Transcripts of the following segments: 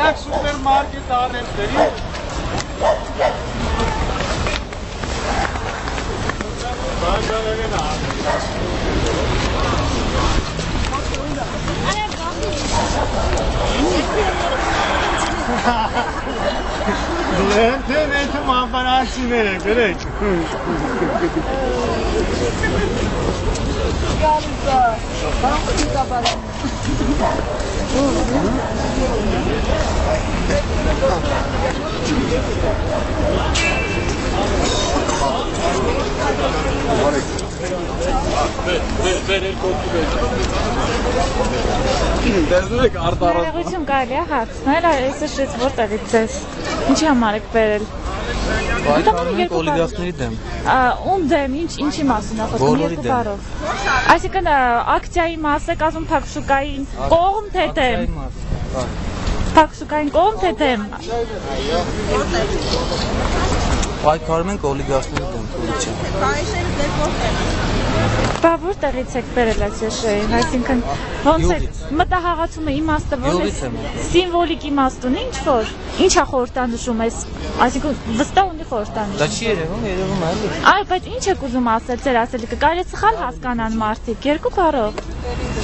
Так супермаркет անեմ դրի Բանջարերն Լենթը մանբարանցիներ է, գրեք Գալիզա, բանջի կաբարան Ներողություն կարելի է հարցնել, այսը շետ որտեղից ես, ինչի համար եք բերել։ Օլիգարխների դեմ։ Ում դեմ, ինչի մասին է խոսում, երկու բառով։ Այսինքն ակցիայի մաս եք ասում փակշուկային կողմ թե դեմ։ Փակշուկային կողմ թե դեմ։ Պայքարում ենք օլիգարխների դեմ, կորուպցիա։ Բա որտեղից եք բերել այս շեշային, այսինքն ոնց է մտահաղացումը իմաստը ոնց է սիմվոլիկ իմաստ ունի ինչ-որ, ինչ է խորհրդանշում ես, այսինքն վստահ ունի խորհրդանշում։ Դա չի երևում է։ Այո, բայց ինչ եք ուզում ասել ձեր ասելիքը, կարելի է սխալ հասկանան մարդիկ, երկու բառով։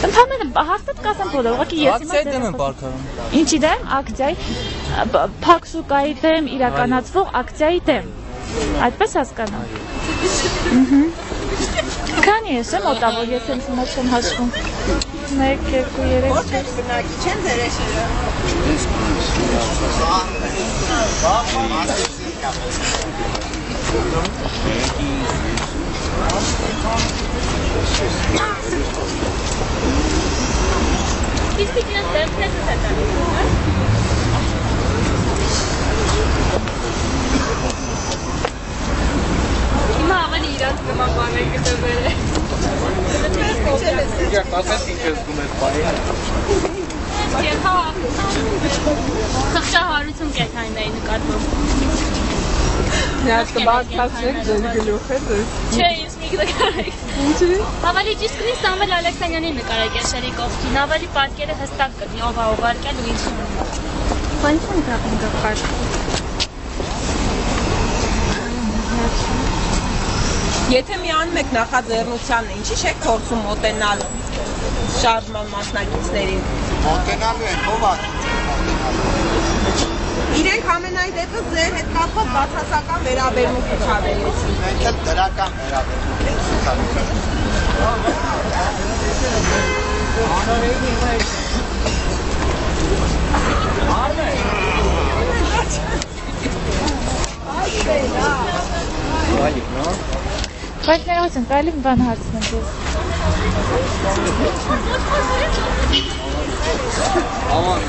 Ընդհանրապես հաստատ կասեմ բոլոր, ուղղակի ես ակցիայի դեմ եմ պայքարում։ Ինչի դեմ, ակցիայի, փակշուկայի դեմ, իրականացվող ակցիայի դեմ։ Այդպես հասկանամ։ Քանի ես եմ մոտավոր, ես ինձ մոտ չեմ հաշվում։ 1, 2, 3, 4 բնակի չեն դերեշերը։ Հիմա ավելի իրանց նման բաներ գտվել է։ Իգակ ասես ինչ ես դում ես բարի Հա, խղճահարություն կեթայնային նկատմամբ։ Նյաց կբարձրացնեք ձեր գլուխը դες։ Չէ, ինձ մի նկարեք։ Ինչի՞։ Ավելի ճիշտ կլինի Սամվել Ալեքսանյանի նկարեք եշերի կողքին, ավելի պատկերը հստակ կլինի, ով է ուղարկել ու ինչ ունի։ Բանից ո՞ւմ կապին գապար։ Եթե մի անում եք նախաձեռնությանը, ինչի՞ չեք փորձում մոտենալ շարժման մասնակիցներին։ Մոտենալու են, ով է Իրենք ամենայն դեպս ձեր հետ կապված բացասական վերաբերմունք ցուցաբերեցին։ Մենք էլ դրական վերաբերմունք ենք Բայց ներողություն, կարելի մի բան հարցնել ձեզ։ Աման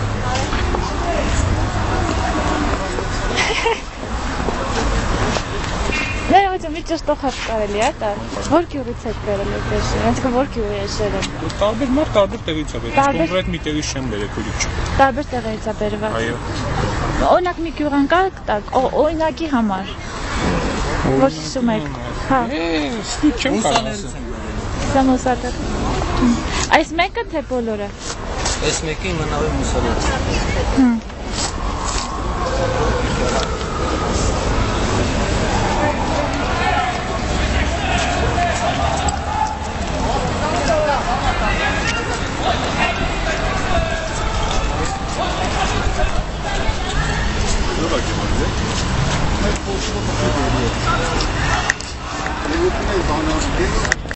Ներողություն, մի ճշտող հարց կարելի է տալ։ Որ գյուղից եք բերել եք եշերը, այսինքն որ գյուղի եշերը։ Տարբեր մարդ տարբեր տեղից է բերել, կոնկրետ մի տեղից չեմ բերել քույրիկ չէ։ Տարբեր տեղից է բերված։ Այո։ Օրինակ մի գյուղան կա, օրինակի համար։ Որ հիշում եք։ Հա։ Ստուտ չեմ կարող ասել։ Սամոսատը։ Այս մեկը թե բոլորը։ Այս մեկը իմանալի մուսալից։ Դե